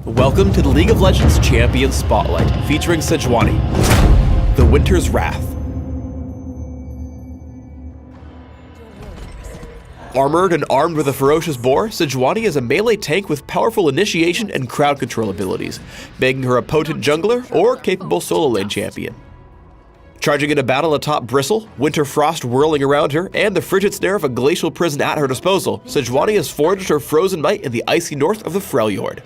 Welcome to the League of Legends Champion Spotlight, featuring Sejuani, the Winter's Wrath. Armored and armed with a ferocious boar, Sejuani is a melee tank with powerful initiation and crowd control abilities, making her a potent jungler or capable solo lane champion. Charging into battle atop Bristle, winter frost whirling around her, and the frigid snare of a glacial prison at her disposal, Sejuani has forged her frozen might in the icy north of the Freljord.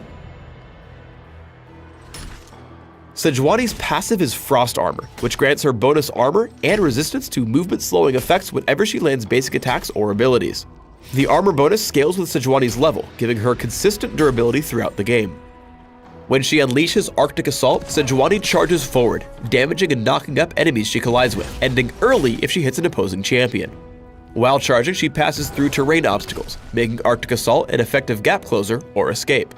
Sejuani's passive is Frost Armor, which grants her bonus armor and resistance to movement-slowing effects whenever she lands basic attacks or abilities. The armor bonus scales with Sejuani's level, giving her consistent durability throughout the game. When she unleashes Arctic Assault, Sejuani charges forward, damaging and knocking up enemies she collides with, ending early if she hits an opposing champion. While charging, she passes through terrain obstacles, making Arctic Assault an effective gap closer or escape.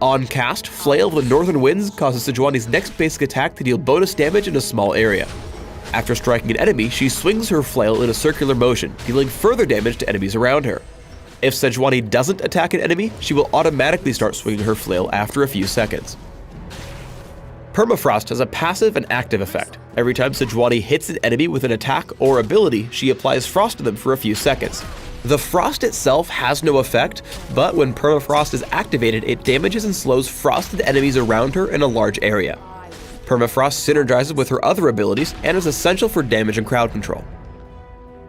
On cast, Flail of the Northern Winds causes Sejuani's next basic attack to deal bonus damage in a small area. After striking an enemy, she swings her flail in a circular motion, dealing further damage to enemies around her. If Sejuani doesn't attack an enemy, she will automatically start swinging her flail after a few seconds. Permafrost has a passive and active effect. Every time Sejuani hits an enemy with an attack or ability, she applies frost to them for a few seconds. The frost itself has no effect, but when Permafrost is activated, it damages and slows frosted enemies around her in a large area. Permafrost synergizes with her other abilities and is essential for damage and crowd control.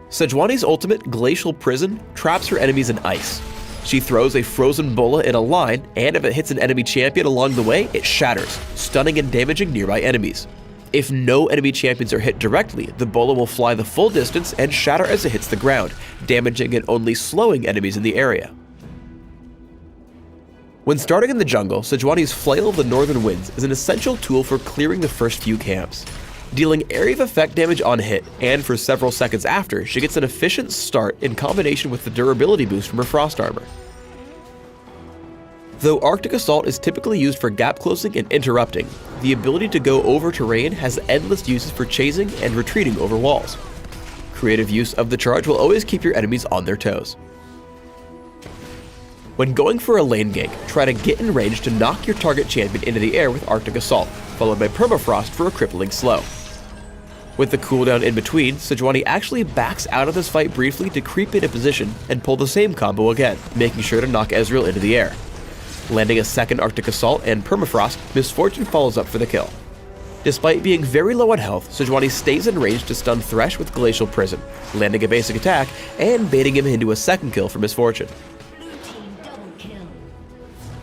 Sejuani's ultimate, Glacial Prison, traps her enemies in ice. She throws a frozen bola in a line, and if it hits an enemy champion along the way, it shatters, stunning and damaging nearby enemies. If no enemy champions are hit directly, the bola will fly the full distance and shatter as it hits the ground, damaging and only slowing enemies in the area. When starting in the jungle, Sejuani's Flail of the Northern Winds is an essential tool for clearing the first few camps. Dealing area of effect damage on hit, and for several seconds after, she gets an efficient start in combination with the durability boost from her Frost Armor. Though Arctic Assault is typically used for gap closing and interrupting, the ability to go over terrain has endless uses for chasing and retreating over walls. Creative use of the charge will always keep your enemies on their toes. When going for a lane gank, try to get in range to knock your target champion into the air with Arctic Assault, followed by Permafrost for a crippling slow. With the cooldown in between, Sejuani actually backs out of this fight briefly to creep into position and pull the same combo again, making sure to knock Ezreal into the air. Landing a second Arctic Assault and Permafrost, Misfortune follows up for the kill. Despite being very low on health, Sejuani stays in range to stun Thresh with Glacial Prison, landing a basic attack and baiting him into a second kill for Misfortune.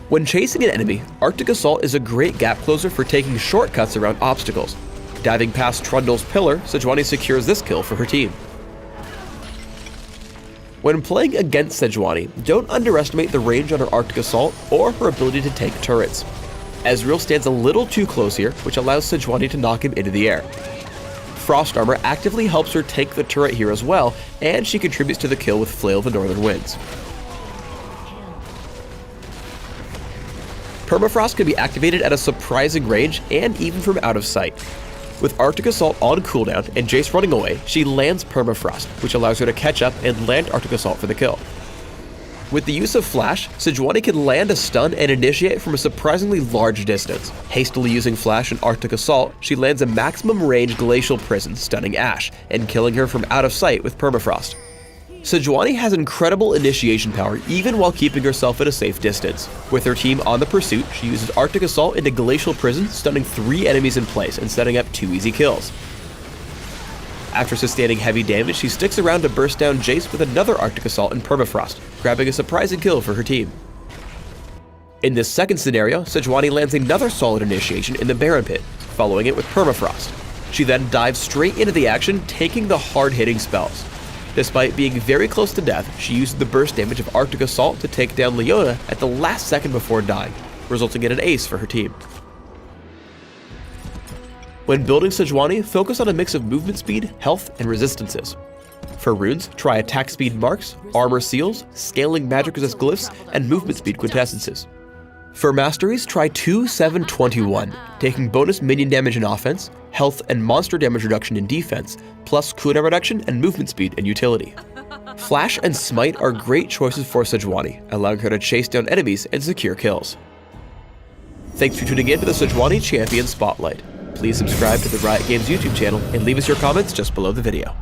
When chasing an enemy, Arctic Assault is a great gap closer for taking shortcuts around obstacles. Diving past Trundle's pillar, Sejuani secures this kill for her team. When playing against Sejuani, don't underestimate the range on her Arctic Assault or her ability to tank turrets. Ezreal stands a little too close here, which allows Sejuani to knock him into the air. Frost Armor actively helps her tank the turret here as well, and she contributes to the kill with Flail of the Northern Winds. Permafrost can be activated at a surprising range and even from out of sight. With Arctic Assault on cooldown and Jace running away, she lands Permafrost, which allows her to catch up and land Arctic Assault for the kill. With the use of Flash, Sejuani can land a stun and initiate from a surprisingly large distance. Hastily using Flash and Arctic Assault, she lands a maximum range Glacial Prison, stunning Ashe, and killing her from out of sight with Permafrost. Sejuani has incredible initiation power even while keeping herself at a safe distance. With her team on the pursuit, she uses Arctic Assault into Glacial Prison, stunning 3 enemies in place and setting up 2 easy kills. After sustaining heavy damage, she sticks around to burst down Jace with another Arctic Assault and Permafrost, grabbing a surprising kill for her team. In this second scenario, Sejuani lands another solid initiation in the Baron Pit, following it with Permafrost. She then dives straight into the action, taking the hard-hitting spells. Despite being very close to death, she used the burst damage of Arctic Assault to take down Leona at the last second before dying, resulting in an ace for her team. When building Sejuani, focus on a mix of movement speed, health, and resistances. For runes, try attack speed marks, armor seals, scaling magic resist glyphs, and movement speed quintessences. For masteries, try 2-7-21, taking bonus minion damage in offense, health and monster damage reduction in defense, plus cooldown reduction and movement speed in utility. Flash and Smite are great choices for Sejuani, allowing her to chase down enemies and secure kills. Thanks for tuning in to the Sejuani Champion Spotlight. Please subscribe to the Riot Games YouTube channel and leave us your comments just below the video.